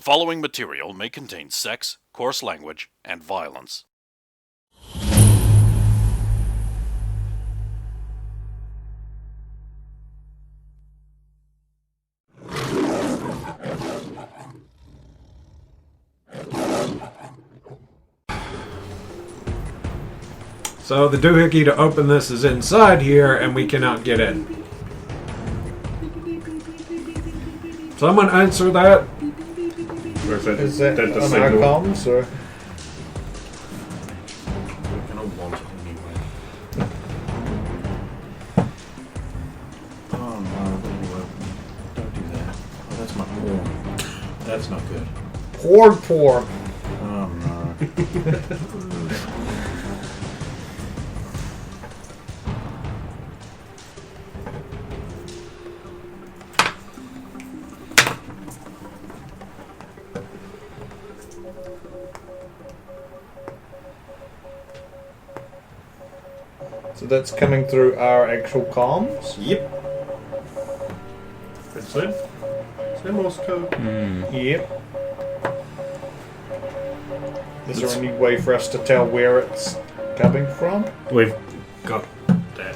following material may contain sex, coarse language, and violence. So the doohickey to open this is inside here, and we cannot get in. Someone answer that. Or Is that the on our signal? comms, or? We're gonna want it anyway. Oh no, don't do that. Oh, that's my porn. That's not good. Poor. Oh no. So that's coming through our actual comms? Yep. Is that Morse code? Yep. Is there any way for us to tell where it's coming from? We've got that.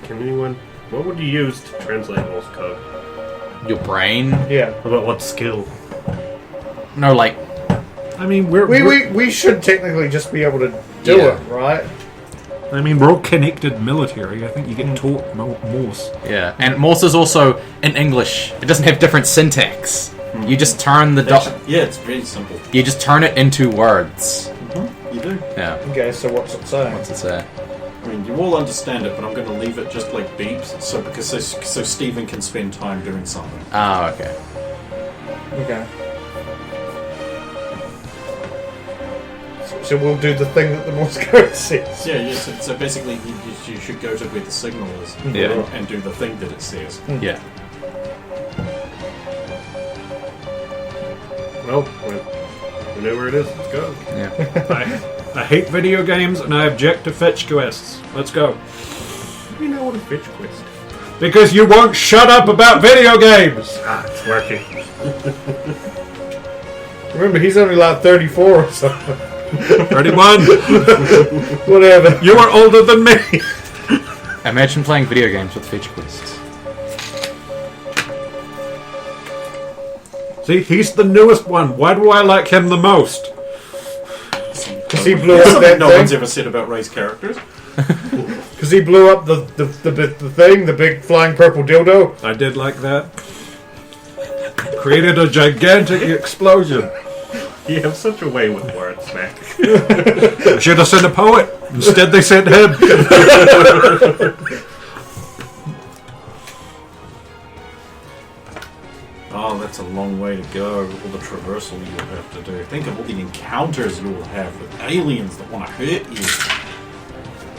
Can anyone... What would you use to translate Morse code? Your brain? Yeah. About what skill? No, like, I mean, We should technically just be able to do Yeah. it, right? I mean, we're all connected military. I think you get taught Morse. yeah. And Morse is also in English. It doesn't have different syntax. You just turn the Yeah, it's really simple. you just turn it into words. You do. Yeah. Okay, so what's it saying? What's it say? I mean, you all understand it, but I'm going to leave it just like beeps, so Stephen can spend time doing something. Oh, okay. Okay. So we'll do the thing that the Morse code says. Yeah. So basically, you should go to where the signal is, Yeah. and do the thing that it says. Yeah. Well, we know where it is. Let's go. Yeah. I hate video games, and I object to fetch quests. Let's go. You know what a fetch quest? Because you won't shut up about video games! Ah, it's working. Remember, he's only like 34 or something. 31! Whatever. You are older than me! Imagine playing video games with fetch quests. See, he's the newest one. Why do I like him the most? Because he blew up Something that no thing. one's ever said about Ray's characters. Because he blew up the thing, the big flying purple dildo. I did like that. Created a gigantic explosion. You have such a way with words, Mac. I should have sent a poet. Instead, they sent him. Oh, that's a long way to go. All the traversal you'll have to do. Think of all the encounters you'll have with aliens that want to hurt you.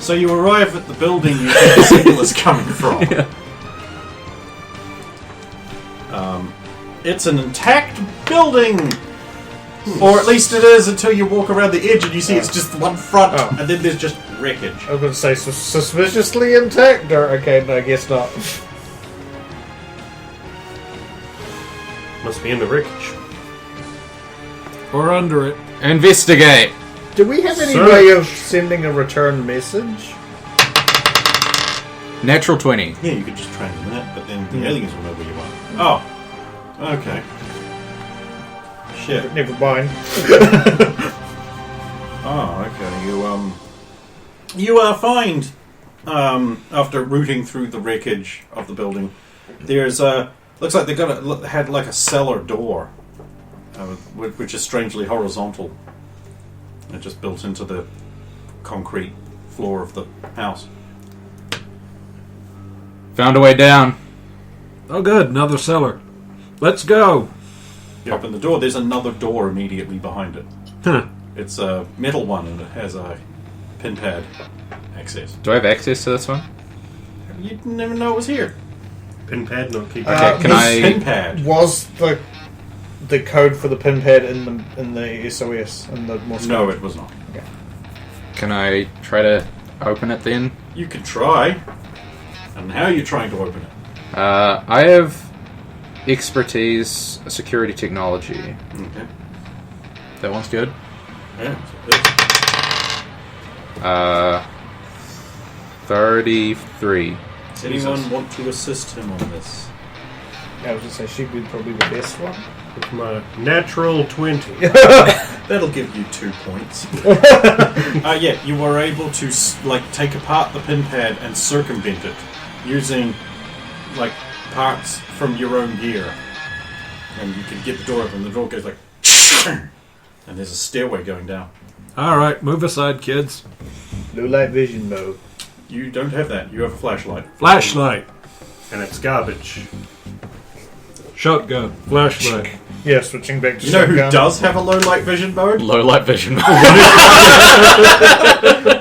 So you arrive at the building you think the signal is coming from. It's an intact building! Or at least it is until you walk around the edge and you see it's just one front, and then there's just wreckage. I was going to say suspiciously intact, or okay, no, I guess not. Must be in the wreckage. Or under it. Investigate! Do we have any Sir. way of sending a return message? Natural 20. Yeah, you could just transmit it, but then the aliens will know where you are. Oh, okay. Shit. Never mind. Oh, okay. You find after rooting through the wreckage of the building, there's looks like they had like a cellar door, which is strangely horizontal. It just built into the concrete floor of the house. Found a way down. Oh, good. Another cellar. Let's go. You open the door. There's another door immediately behind it. Huh. It's a metal one and it has a pin pad access. Do I have access to this one? You never know it was here. Pin pad, not keypad. Okay, can this I... Pin pad. Was the code for the pin pad in the SOS and the Morse No, code? it was not. Can I try to open it then? You could try. And how are you trying to open it? I have expertise, security technology. Okay. That one's good. Yeah. 33. Does anyone want to assist him on this? I was going to say she'd be probably the best one. With my natural 20. That'll give you 2 points. Yeah, you were able to take apart the pin pad and circumvent it using parts from your own gear, and you can get the door open. The door goes like, and there's a stairway going down. All right, move aside, kids. Low light vision mode. You don't have that. You have a flashlight. Flashlight. And it's garbage. Shotgun. Flashlight. Yeah, switching back to You know who shotgun. does have a low light vision mode? Low light vision.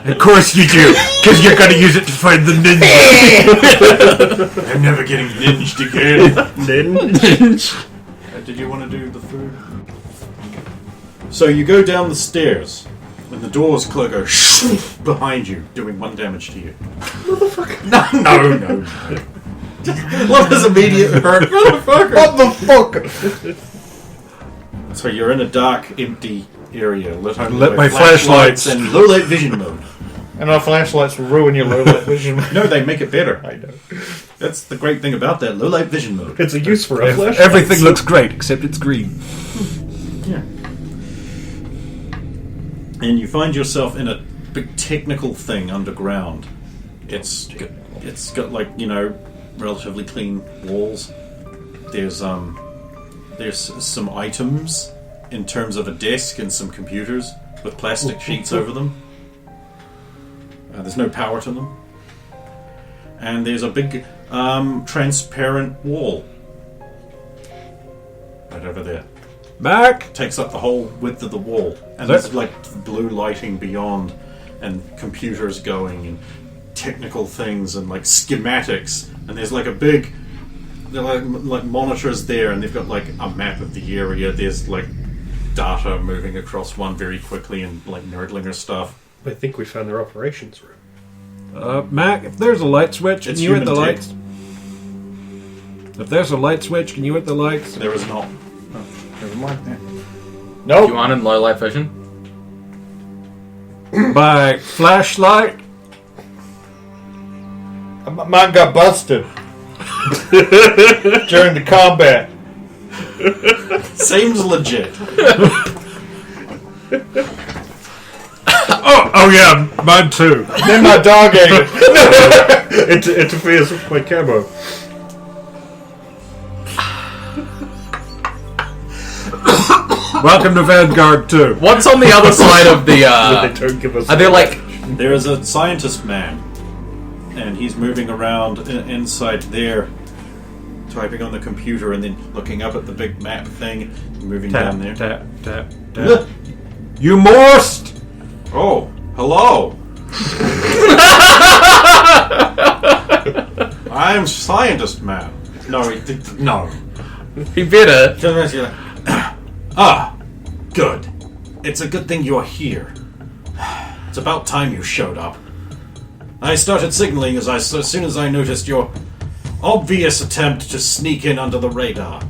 Of course you do, because you're going to use it to find the ninja. I'm never getting ninged again. Ninja. Did you want to do the food? So you go down the stairs, and the doors go behind you, doing 1 damage to you. Motherfucker! No. What does immediate hurt? Motherfucker! What the fuck? So you're in a dark, empty area, lit only Lit by by flashlights. and low light vision mode. And our flashlights will ruin your low light vision mode. No, they make it better. I know. That's the great thing about that low light vision mode. It's a use for a flashlight. Everything looks great, except it's green. Yeah. And you find yourself in a big technical thing underground. It's got relatively clean walls. There's some items in terms of a desk and some computers with plastic sheets over them. There's no power to them. And there's a big transparent wall right over there. Mac? Takes up the whole width of the wall, and there's blue lighting beyond, and computers going, and technical things, and schematics, and there's a big, they're like monitors there, and they've got a map of the area. There's data moving across one very quickly, and nerdlinger stuff. I think we found their operations room. Mac, if there's a light switch, It's can you hit the human lights? If there's a light switch, can you hit the lights? There is not. Never mind that. Do Nope. you want in low light vision? By flashlight? Mine got busted during the combat. Seems legit. Oh yeah, mine too. Then my dog ate it. It interferes with my camo. Welcome to Vanguard². What's on the other side of the? They don't give us. Are there There is a scientist man, and he's moving around inside there, typing on the computer, and then looking up at the big map thing, moving down there. Tap, tap, tap. You morsed! Oh, hello! I'm scientist man. No, no. He better. Ah, good. It's a good thing you're here. It's about time you showed up. I started signaling as soon as I noticed your obvious attempt to sneak in under the radar.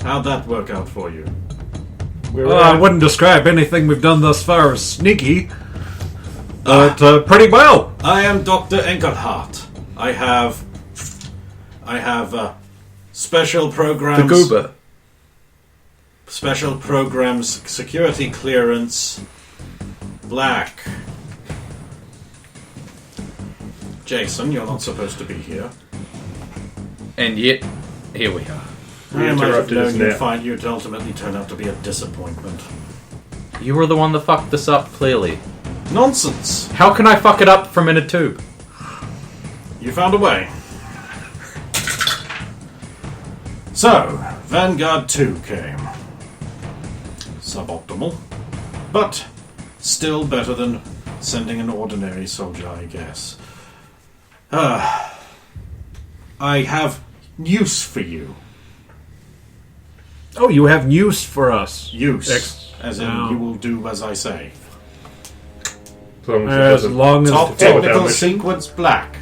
How'd that work out for you? I wouldn't describe anything we've done thus far as sneaky, but pretty well. I am Dr. Anchorpoint. I have special programs. The goober. Special programs, security clearance, black. Jason, you're not supposed to be here. And yet, here we are. I might have interrupted his known nap. you'd ultimately turn out to be a disappointment. You were the one that fucked this up, clearly. Nonsense! How can I fuck it up from in a tube? You found a way. So, Vanguard² came. Suboptimal, but still better than sending an ordinary soldier, I guess. I have news for you. Oh, you have news for us. Use, as in Wow. you will do as I say. As long as it As doesn't- long as Top Top technical damage. sequence black.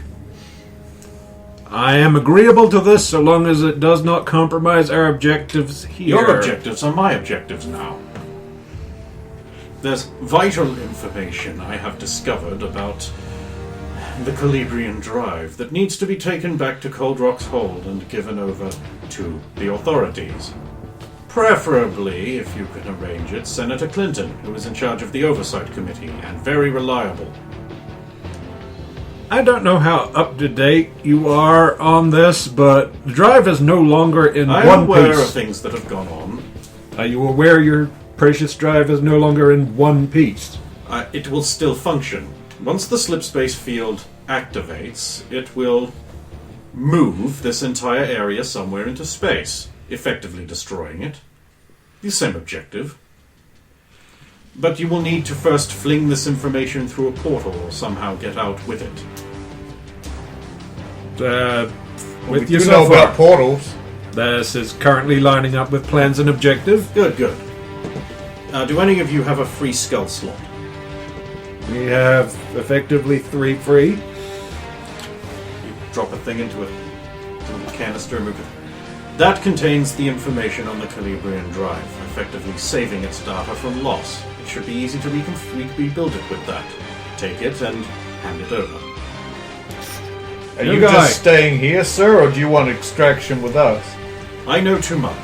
I am agreeable to this so long as it does not compromise our objectives here. Your objectives are my objectives now. There's vital information I have discovered about the Calibrian drive that needs to be taken back to Cold Rock's hold and given over to the authorities. Preferably, if you can arrange it, Senator Clinton, who is in charge of the Oversight Committee and very reliable. I don't know how up-to-date you are on this, but the drive is no longer in I am one aware piece. of things that have gone on. Are you aware your precious drive is no longer in one piece? It will still function. Once the slipspace field activates, it will move this entire area somewhere into space, effectively destroying it. The same objective. But you will need to first fling this information through a portal or somehow get out with it. With You you know so far. about portals. This is currently lining up with plans and objectives. Good, good. Do any of you have a free skull slot? We have effectively 3 free. You drop a thing into a little canister and move it. That contains the information on the Calibrian drive, effectively saving its data from loss. It should be easy to rebuild it with that. Take it and hand it over. Are New you guy. just staying here, sir, or do you want extraction with us? I know too much.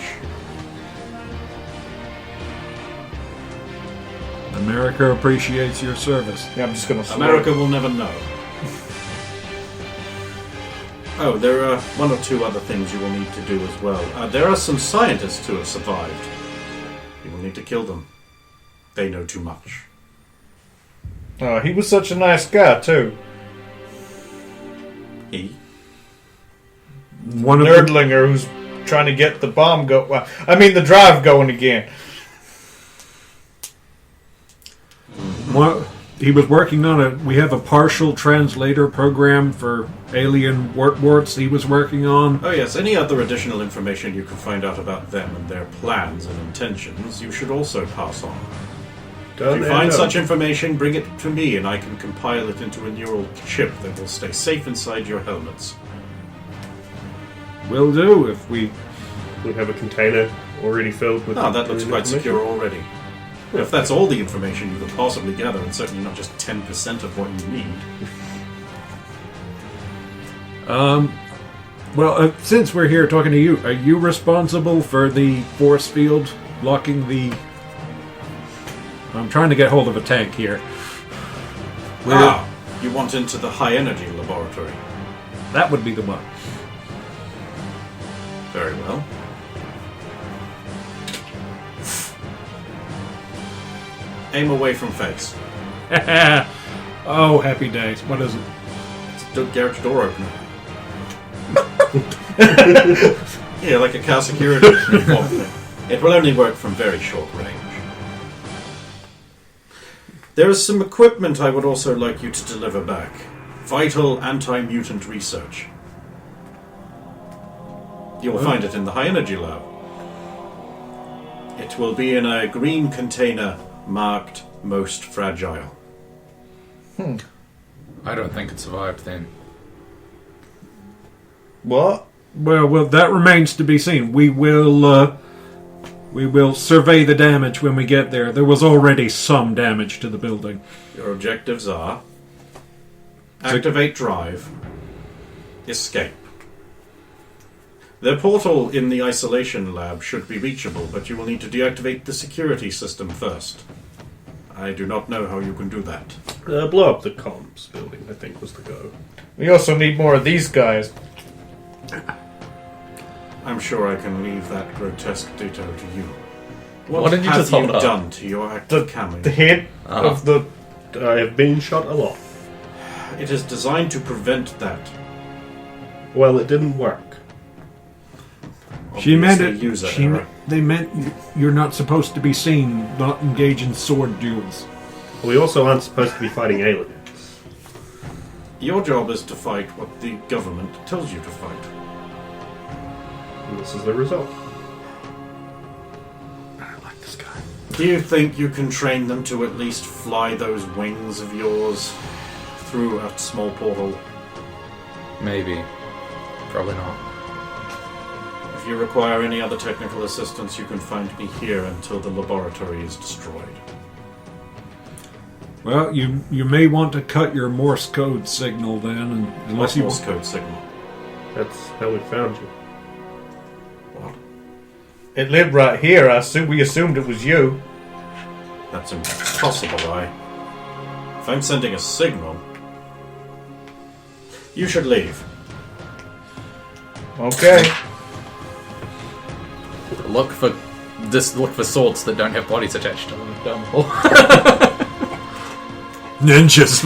America appreciates your service. Yeah, I'm just gonna. America will never know. Oh, there are 1 or 2 other things you will need to do as well. There are some scientists who have survived. You will need to kill them. They know too much. Oh, he was such a nice guy too. He? One of the, Nerdlinger who's trying to get the bomb the drive going again. he was working on we have a partial translator program for alien warts he was working on. Oh yes, any other additional information you can find out about them and their plans and intentions, you should also pass on. If you find such information, bring it to me and I can compile it into a neural chip that will stay safe inside your helmets. Will do if we... We have a container already filled with... that looks quite secure already. If that's all the information you could possibly gather, and certainly not just 10% of what you need. Since we're here talking to you, are you responsible for the force field blocking the... I'm trying to get hold of a tank here. You want into the high energy laboratory. That would be the one. Very well. Aim away from face. Oh, happy days. What is it? It's a garage door opener. Yeah, like a car security thing. It will only work from very short range. There is some equipment I would also like you to deliver back. Vital anti-mutant research. You will find it in the high energy lab. It will be in a green container marked most fragile. I don't think it survived then. What? Well, that remains to be seen. We will survey the damage when we get there. There was already some damage to the building. Your objectives are activate drive, escape. The portal in the isolation lab should be reachable, but you will need to deactivate the security system first. I do not know how you can do that. Blow up the comms building, I think, was the go. We also need more of these guys. I'm sure I can leave that grotesque ditto to you. What did you have just hold up? done to your active camera? The head of the... I have been shot a lot. It is designed to prevent that. Well, it didn't work. She meant Obviously, it. user error. They meant you're not supposed to be seen, not engage in sword duels. We also aren't supposed to be fighting aliens. Your job is to fight what the government tells you to fight. And this is the result. I like this guy. Do you think you can train them to at least fly those wings of yours through a small portal? Maybe. probably not. If you require any other technical assistance, you can find me here until the laboratory is destroyed. Well, you may want to cut your Morse code signal then, and unless you Morse code signal. That's how we found you. What? It lived right here. We assumed it was you. That's impossible, If I'm sending a signal, you should leave. Okay. Look for swords that don't have bodies attached to them. Down the hole. ninjas.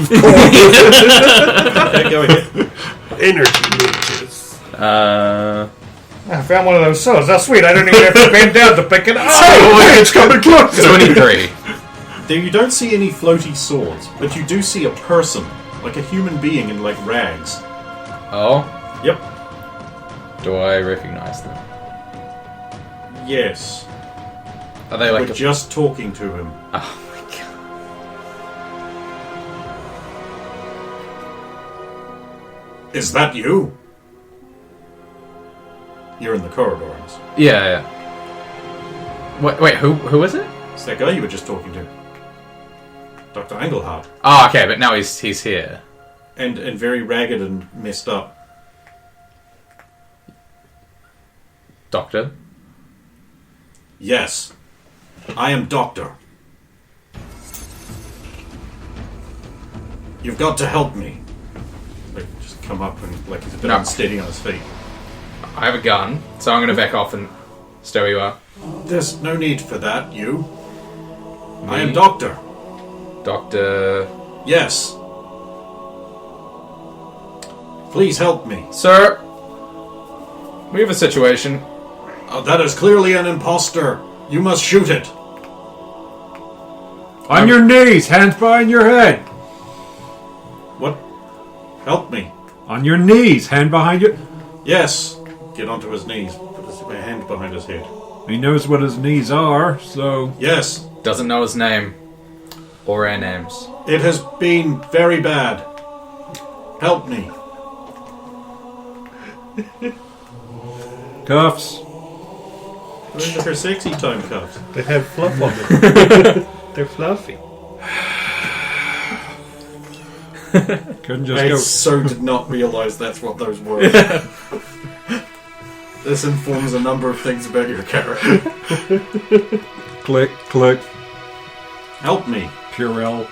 Okay, go ahead. Energy ninjas. I found one of those swords. That's sweet. I don't even have to bend down to pick it up. Oh, it's coming closer. 23. There you don't see any floaty swords, but you do see a person, like a human being in like rags. Oh? Yep. Do I recognize them? Yes. Are they like We're just talking to him. Oh my god. Is that you? You're in the corridors. Yeah. Wait, who is it? It's that guy you were just talking to. Dr. Engelhardt. Oh, okay, but now he's here. And very ragged and messed up. Doctor? Yes. I am Doctor. You've got to help me. Like, just come up and, like, he's a bit No. unsteady on his feet. I have a gun, so I'm going to back off and stay where you are. There's no need for that, you. I am Me? Doctor. Doctor... Yes. Please help me. Sir, we have a situation. That is clearly an imposter. You must shoot it. On your knees, hands behind your head. What? Help me. On your knees, hand behind your... Yes. Get onto his knees. Put his hand behind his head. He knows what his knees are, so... Yes. Doesn't know his name. Or our names. It has been very bad. Help me. Cuffs. Where's her sexy time cuffs? They have fluff on them. They're fluffy. Couldn't just I go... so did not realise that's what those were. This informs a number of things about your character. Click, click, Help me. Purell.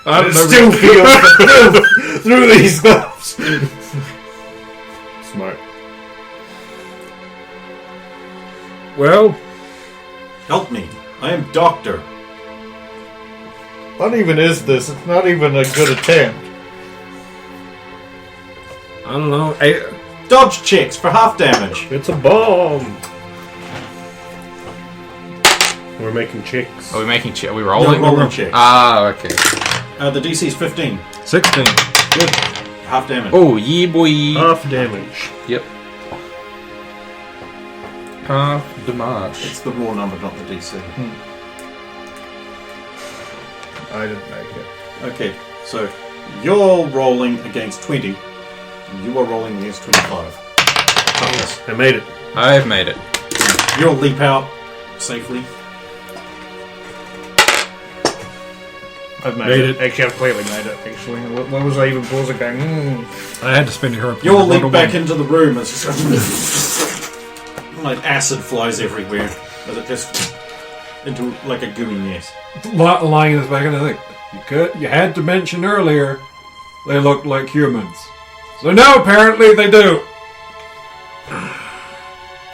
I don't know. Still feels through these gloves. Smart. Well, Help me. I am Doctor. What even is this? It's not even a good attempt. I don't know. Dodge checks for half damage. It's a bomb. We're making chicks. Are we making... Are we rolling? No, rolling checks. Ah, okay. The DC is 15. 16. Good. Half damage. Oh, yeah, boy. Half damage. Yep. Half damage. It's the raw number, not the DC. I didn't make it. Okay, so you're rolling against 20. And you are rolling against 25. Toughness. I made it. I've made it. You'll leap out safely. I've Made made it. it. Actually, I've clearly made it. Actually, what was I even pausing going? I had to spin her up. You'll leap back into the room as like acid flies everywhere. As it just into like a gooey mess. Lying in his back, and I think you had to mention earlier they look like humans. So now apparently they do.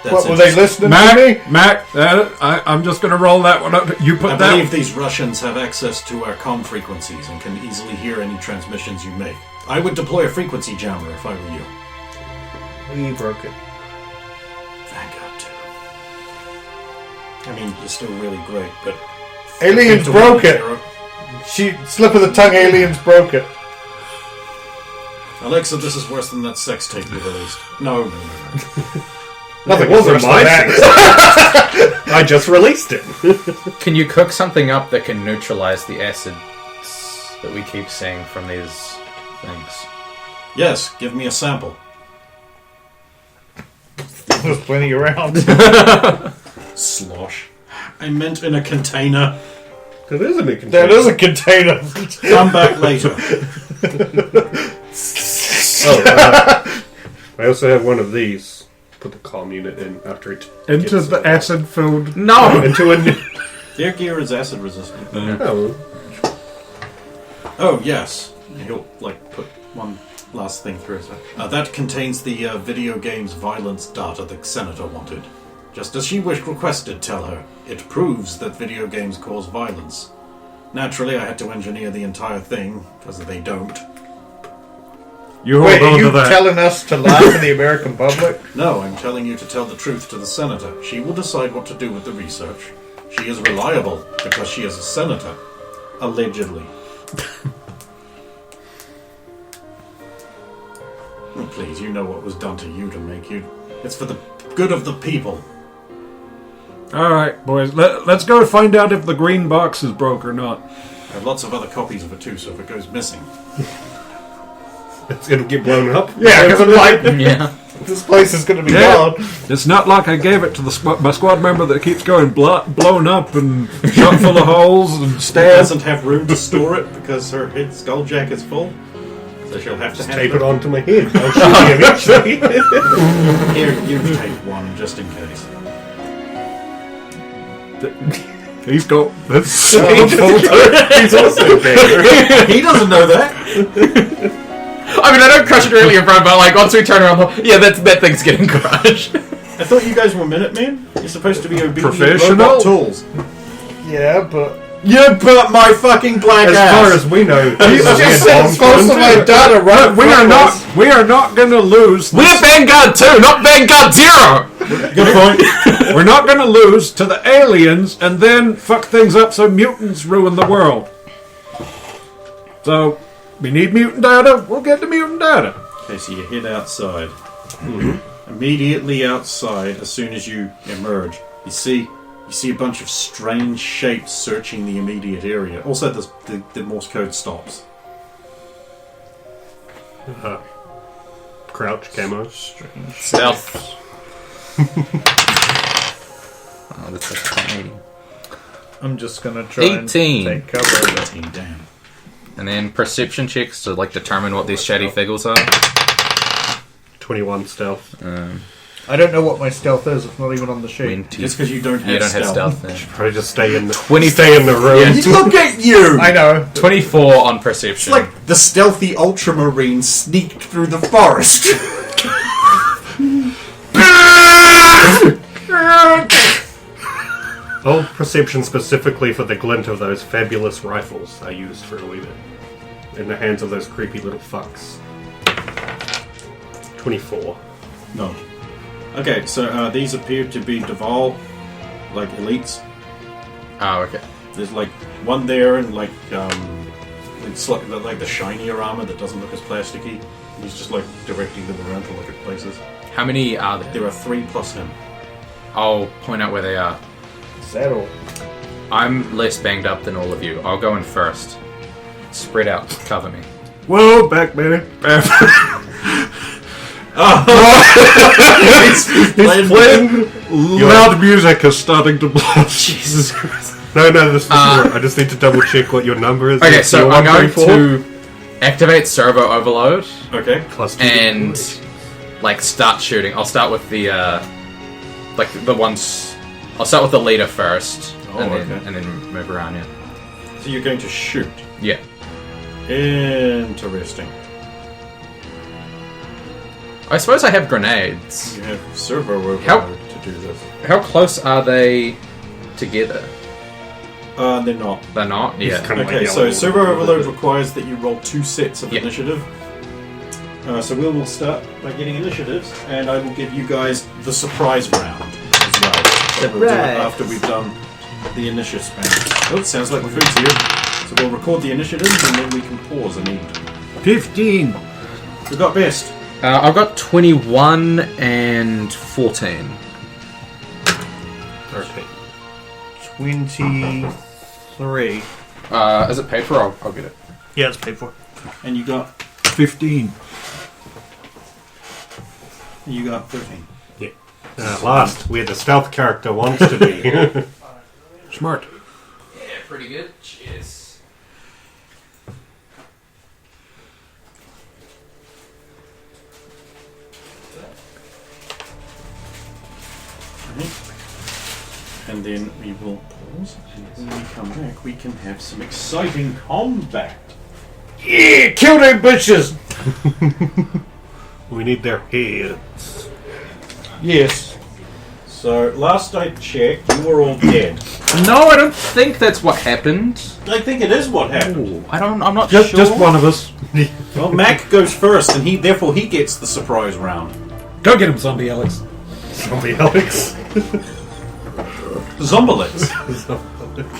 That's What were they interesting. listening to me? Mac, I'm just going to roll that one up. You put I that. believe these Russians have access to our comm frequencies and can easily hear any transmissions you make. I would deploy a frequency jammer if I were you. We broke it. Vanguard 2. I mean, you're still really great, but... Aliens broke it. Slip of the tongue, aliens broke it. Alexa, this is worse than that sex tape you released. No. Nothing It was wasn't worse than my that. I just released it. Can you cook something up that can neutralize the acids? that we keep seeing from these things? Yes, give me a sample. There's plenty around. Slosh. I meant in a container. That isn't a container. That is a container. Come back later. I also have one of these. Put the comm unit in after it Into gets the acid-filled... No! into a new... Their gear is acid resistant. Oh, Oh, yes. He'll, put one last thing through it. That contains the video games violence data the Senator wanted. Just as she requested, tell her. It proves that video games cause violence. Naturally, I had to engineer the entire thing, because they don't. You hold Wait, on are to you that. telling us to lie to the American public? No, I'm telling you to tell the truth to the Senator. She will decide what to do with the research. She is reliable, because she is a Senator. Allegedly. Oh, please, you know what was done to you to make you... It's for the good of the people. Alright, boys. Let's go find out if the green box is broke or not. I have lots of other copies of it too, so if it goes missing... it'll get blown up. Yeah, because I'm like, Yeah. this place is going to be Yeah. gone. It's not like I gave it to my squad member that keeps going blown up and shot full of holes and It stabbed. doesn't have room to store it because her head skull jack is full. So she'll have to Just hand tape it onto my head. I'll shoot you eventually. Here, you tape one just in case. He's got this. He's also dead. He doesn't know that. I mean, I don't crush it really in front, but once we turn around, yeah, that thing's getting crushed. I thought you guys were Minutemen. You're supposed to be obedient Professional? robot tools. Yeah, but... You put my fucking black As ass. far as we know, You this is just a said bomb it's supposed to front. be data right We are not going to lose. We're Vanguard 2, not Vanguard 0! Good point. We're not going to lose to the aliens and then fuck things up so mutants ruin the world. So, we need mutant data. We'll get the mutant data. Okay, so you head outside. Immediately outside, as soon as you emerge, you see a bunch of strange shapes searching the immediate area. Also, the Morse code stops. Crouch camo. Stealth. Oh, that's a 1080. I'm just going to try 18. and take cover of it. 18, damn. And then perception checks to determine what these shady figures are. 21 stealth. I don't know what my stealth is. It's not even on the sheet. Just because you don't have have stealth. Probably just stay in the 20 stay in the room. Yeah. Look at you! I know. 24 on It's perception. like the stealthy ultramarine sneaked through the forest. Hold perception specifically for the glint of those fabulous rifles I used for a wee bit. In the hands of those creepy little fucks. 24. No. Okay, so these appear to be Duval, elites. Oh, okay. There's one there, and it's like the shinier armor that doesn't look as plasticky. He's just directing them around to look at places. How many are there? There are 3 plus him. I'll point out where they are. Settle. I'm less banged up than all of you. I'll go in first. Spread out. Cover me. Whoa, back, baby. He's playing. Loud music is starting to blast. Jesus Christ. No, this is I just need to double check what your number is. Okay, It's so your I'm going 134? to activate servo overload Okay. Plus 2. and start shooting. I'll start with the the ones. I'll start with the leader first, Oh, and okay. then move around. Yeah. So you're going to shoot. Yeah. Interesting. I suppose I have grenades. You have servo overload How- to do this. How close are they together? They're not. They're not. Yeah. kind of Okay, so servo overload requires that you roll 2 sets of Yep. initiative. So we will start by getting initiatives, and I will give you guys the surprise round as well. So we'll do it after we've done the initiative span. Oh, it sounds like the food's here. So we'll record the initiatives, and then we can pause and eat. 15. Who got best? I've got 21 and 14. 13. 23. Is it paper? I'll get it. Yeah, it's paid for. And you got 15. 13. Yeah. Last, where the stealth character wants to be. Smart. Yeah, pretty good. Cheers. And then we will pause, and when we come back, we can have some exciting combat. Yeah, kill them bitches! We need their heads. Yes. So, last I checked, you were all dead. No, I don't think that's what happened. I think it is what happened. I'm not Just, sure. just one of us. Well, Mac goes first, and therefore he gets the surprise round. Go get him, zombie Alex. Zombie Alex. Zombalets.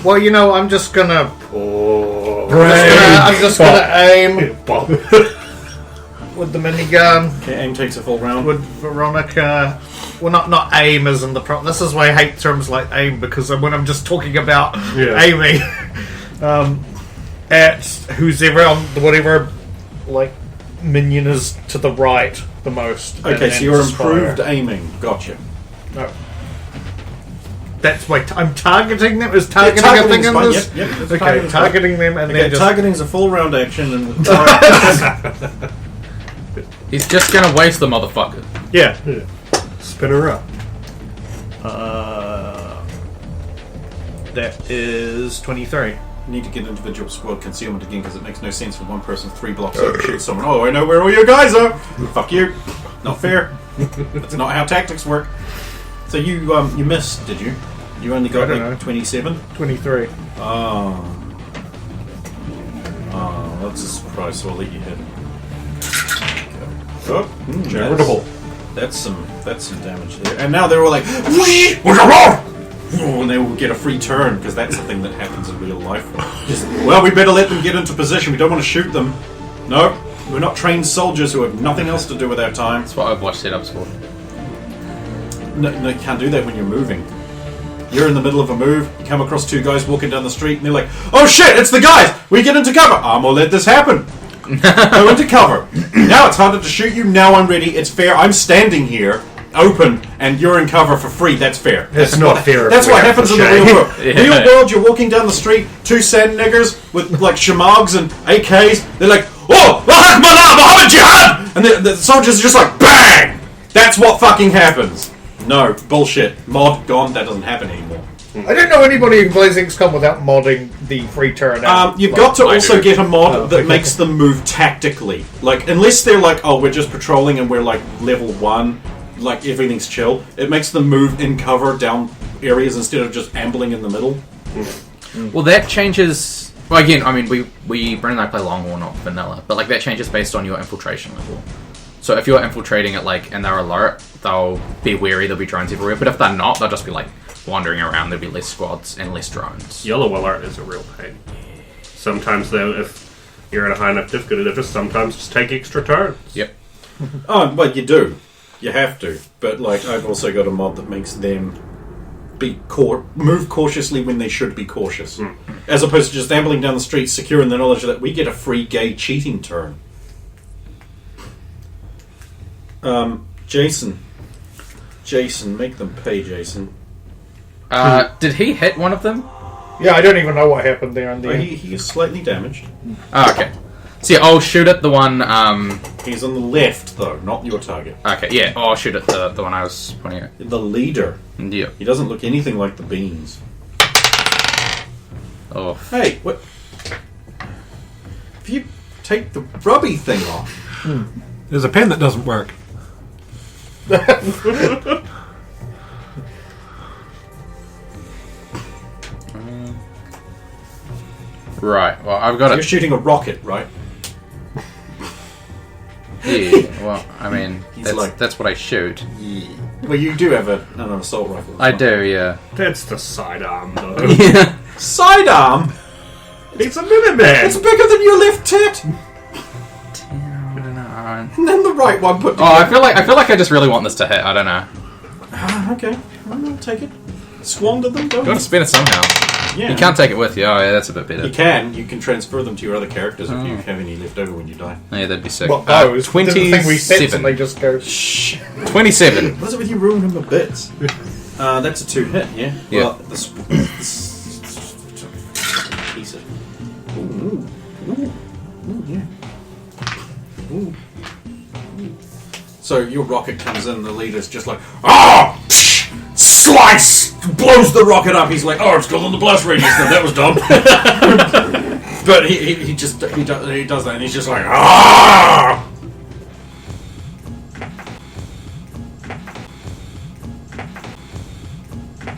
Well, you know, I'm just gonna... Oh. I'm just gonna aim Bob. with the minigun. Okay, aim takes a full round. With Veronica... Well, not aim as in the problem. This is why I hate terms like aim, because when I'm just talking about aiming at who's around whatever like minion is to the right the most. Okay, and so you're just improved fire. aiming. Gotcha. No. That's why I'm targeting them. Is targeting a targeting's thing in fine. this? Yep, that's Okay, targeting's fine. targeting them and Okay, then just... targeting's a full round action, and He's just gonna waste the motherfucker. Yeah. Spin her up. That is 23. you need to get individual squad concealment again because it makes no sense for one person 3 blocks over to shoot someone. Oh, I know where all you guys are. Fuck you. Not fair. That's not how tactics work. So you missed, did you? You only got I don't know. 27. 23. Oh, that's a surprise. So I'll let you hit. Oh, Charitable. That's some damage there. And now they're all like, "Whee! What's wrong?" And they will get a free turn because that's something that happens in real life. Just, well, we better let them get into position. We don't want to shoot them. No, we're not trained soldiers who have nothing else to do with our time. That's what Overwatch setup's for. No, you can't do that when you're moving. You're in the middle of a move, you come across 2 guys walking down the street, and they're like, "Oh shit, it's the guys! We get into cover! I'm gonna let this happen! Go into cover! Now it's harder to shoot you, now I'm ready, it's fair, I'm standing here, open, and you're in cover for free, that's fair. It's not fair. That's what happens in the real world. Yeah. Real world, you're walking down the street, 2 sand niggers with like shamags and AKs, they're like, "Oh! Muhammad Jihad!" And the soldiers are just like, BANG! That's what fucking happens. No, bullshit. Mod gone, that doesn't happen anymore. I don't know anybody who plays XCOM without modding the free turn. You've got to I also do. get a mod that makes them move tactically. Like, unless they're like, oh, we're just patrolling and we're like level 1, like everything's chill, it makes them move in cover down areas instead of just ambling in the middle. Well, that changes. Well, again, I mean, we Brandon and I play long war, not vanilla, but like that changes based on your infiltration level. So if you're infiltrating it, like, and they're alert, they'll be wary, there'll be drones everywhere. But if they're not, they'll just be like wandering around. There'll be less squads and less drones. Yellow alert is a real pain. Sometimes, though, if you're at a high enough difficulty, they just sometimes just take extra turns. Yep. Oh, but you do. You have to. But, like, I've also got a mod that makes them move cautiously when they should be cautious. As opposed to just ambling down the street, secure in the knowledge that we get a free gay cheating turn. Jason, make them pay, Jason. Did he hit one of them? Yeah, I don't even know what happened there in the Oh, end. he is slightly damaged. Oh, okay. So yeah, I'll shoot at the one. He's on the left, though, not your target. Okay, yeah, I'll shoot at the one I was pointing at. The leader. Yeah. He doesn't look anything like the beans. Oh. Hey, what? If you take the rubby thing off. There's a pen that doesn't work. Right. Well, I've got You're it. shooting a rocket, right? Yeah. Well, I mean, He's like- that's what I shoot. Well, you do have an assault rifle. I do. Yeah. That's the sidearm, though. Yeah. Sidearm? It's a Minuteman! It's bigger than your left tit! And then the right one put Oh, together. I feel like I just really want this to hit. I don't know. Okay, I'll take it. squander them, don't You got to spin it somehow. Yeah. You can't take it with you. Oh, yeah, that's a bit better. You can transfer them to your other characters if you have any left over when you die. Yeah, that'd be sick. What those? 27. We set and they just go. 27. What is it with you ruining them a bit? That's a 2-hit, yeah? Yeah. Well, this piece of... Ooh, yeah. Ooh. So your rocket comes in, the leader's just like, ah! Slice! Blows the rocket up. He's like, oh, it's gone on the blast radius. Then that was dumb. But he does that, and he's just like, ah!